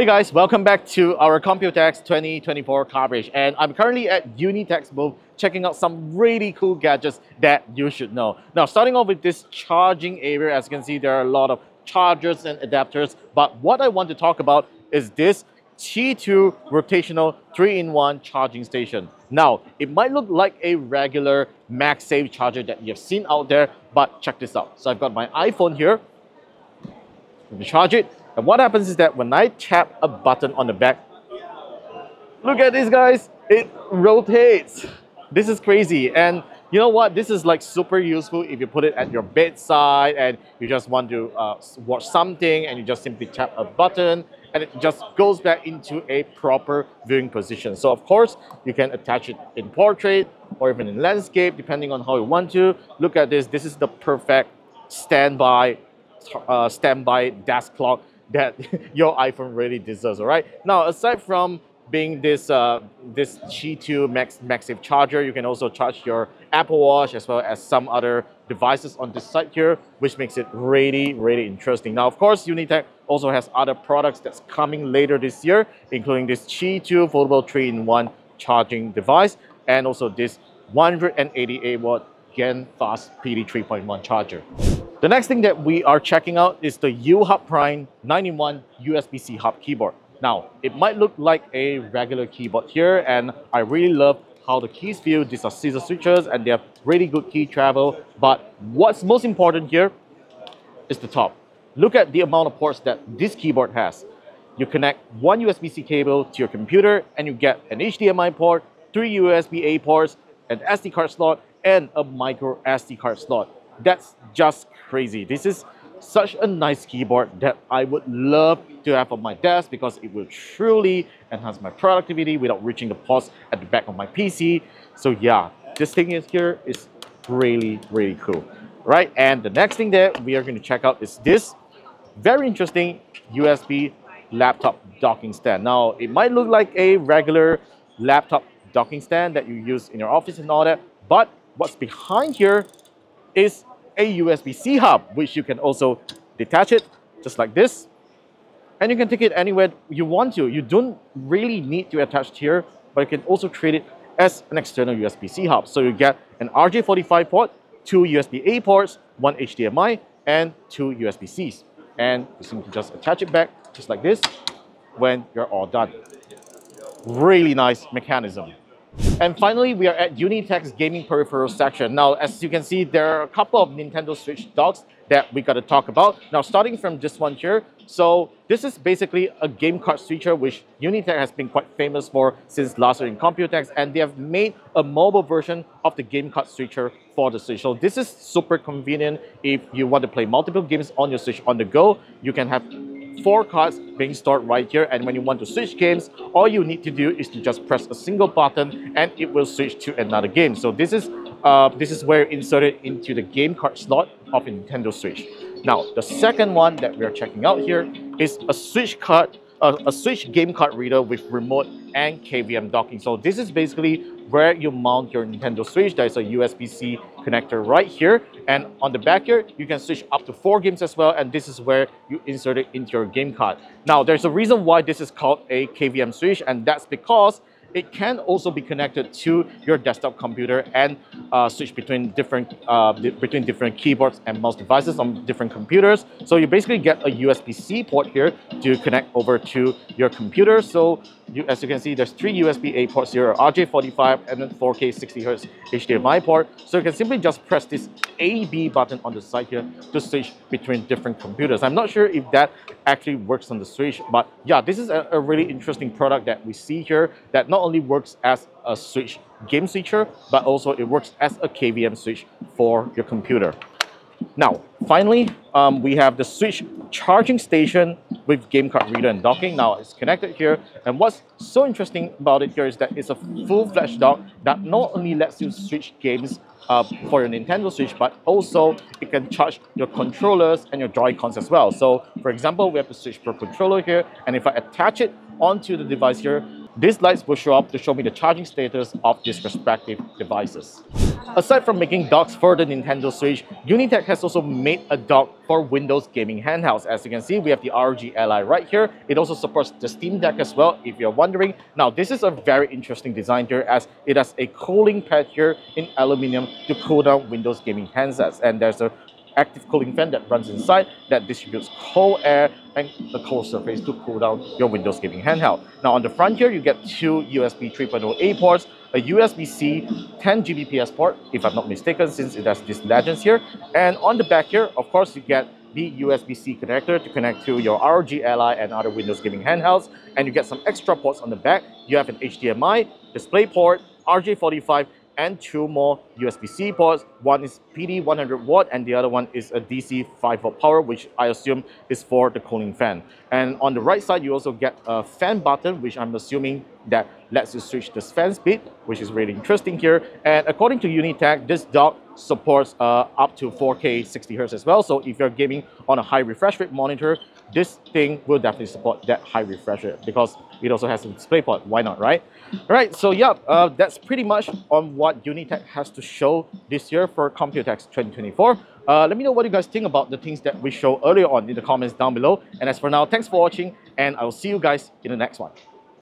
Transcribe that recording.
Hey guys, welcome back to our Computex 2024 coverage, and I'm currently at UNITEC's booth checking out some really cool gadgets that you should know. Now, starting off with this charging area, as you can see, there are a lot of chargers and adapters, but what I want to talk about is this T2 rotational 3-in-1 charging station. Now, it might look like a regular MagSafe charger that you've seen out there, but check this out. So I've got my iPhone here. Let me charge it. And what happens is that when I tap a button on the back, look at this, guys, it rotates. This is crazy. And you know what? This is like super useful if you put it at your bedside and you just want to watch something and you just simply tap a button and it just goes back into a proper viewing position. So of course, you can attach it in portrait or even in landscape, depending on how you want to. Look at this. This is the perfect standby desk clock that your iPhone really deserves. All right. Now, aside from being this T2 MagSafe charger, you can also charge your Apple Watch as well as some other devices on this side here, which makes it really interesting. Now, of course, UNITEC also has other products that's coming later this year, including this T2 foldable 3-in-1 charging device and also this 188-watt GaN fast PD 3.1 charger. The next thing that we are checking out is the UHub Prime 9-in-1 USB-C hub keyboard. Now, it might look like a regular keyboard here, and I really love how the keys feel. These are scissor switches and they have really good key travel. But what's most important here is the top. Look at the amount of ports that this keyboard has. You connect one USB-C cable to your computer and you get an HDMI port, 3 USB-A ports, an SD card slot, and a micro SD card slot. That's just crazy. This is such a nice keyboard that I would love to have on my desk because it will truly enhance my productivity without reaching the ports at the back of my PC. So yeah, this thing is really cool, right? And the next thing that we are going to check out is this very interesting USB laptop docking stand. Now, it might look like a regular laptop docking stand that you use in your office and all that, but what's behind here is a USB-C hub, which you can also detach it just like this, and you can take it anywhere you want to. You don't really need to attach it here, but you can also treat it as an external USB-C hub. So you get an RJ45 port, 2 USB-A ports, 1 HDMI, and 2 USB-Cs. And you simply just attach it back just like this when you're all done. Really nice mechanism. And finally, we are at UNITEC's gaming peripherals section. Now, as you can see, there are a couple of Nintendo Switch docks that we got to talk about. Now, starting from this one here. So this is basically a game card switcher, which UNITEC has been quite famous for since last year in Computex, and they have made a mobile version of the game card switcher for the Switch. So this is super convenient if you want to play multiple games on your Switch on the go. You can have 4 cards being stored right here, and when you want to switch games, all you need to do is to just press a single button and it will switch to another game. So this is where you insert it into the game card slot of a Nintendo Switch. Now, the second one that we are checking out here is a Switch game card reader with remote and KVM docking. So this is basically where you mount your Nintendo Switch. There's a USB-C connector right here, and on the back here you can switch up to 4 games as well, and this is where you insert it into your game card. Now, there's a reason why this is called a KVM switch, and that's because it can also be connected to your desktop computer and switch between different keyboards and mouse devices on different computers. So you basically get a USB-C port here to connect over to your computer. So as you can see, there's 3 USB-A ports here, RJ45 and then 4K 60Hz HDMI port. So you can simply just press this A/B button on the side here to switch between different computers. I'm not sure if that actually works on the Switch, but yeah, this is a really interesting product that we see here that not only works as a Switch game switcher, but also it works as a KVM switch for your computer. Now, finally, we have the Switch charging station with game card reader and docking. Now, it's connected here, and what's so interesting about it here is that it's a full-fledged dock that not only lets you switch games for your Nintendo Switch, but also it can charge your controllers and your Joy-Cons as well. So, for example, we have the Switch Pro controller here, and if I attach it onto the device here, these lights will show up to show me the charging status of these respective devices. Aside from making docks for the Nintendo Switch, UNITEK has also made a dock for Windows gaming handhelds. As you can see, we have the ROG Ally right here. It also supports the Steam Deck as well, if you're wondering. Now, this is a very interesting design here, as it has a cooling pad here in aluminum to cool down Windows gaming handsets. And there's a active cooling fan that runs inside that distributes cold air and the cold surface to cool down your Windows gaming handheld. Now on the front here, you get two USB 3.0A ports, a USB-C 10 Gbps port, if I'm not mistaken, since it has these legends here. And on the back here, of course, you get the USB-C connector to connect to your ROG Ally and other Windows gaming handhelds. And you get some extra ports on the back. You have an HDMI, DisplayPort, RJ45, and two more USB-C ports. One is PD 100 watt and the other one is a DC 5 volt power, which I assume is for the cooling fan. And on the right side, you also get a fan button, which I'm assuming that lets you switch the fan speed, which is really interesting here. And according to UNITEK, this dock supports up to 4K 60Hz as well. So if you're gaming on a high refresh rate monitor, this thing will definitely support that high refresh rate because it also has a DisplayPort. Why not, right? All right, so yeah, that's pretty much on what UNITEK has to show this year for Computex 2024. Let me know what you guys think about the things that we showed earlier on in the comments down below. And as for now, thanks for watching, and I'll see you guys in the next one.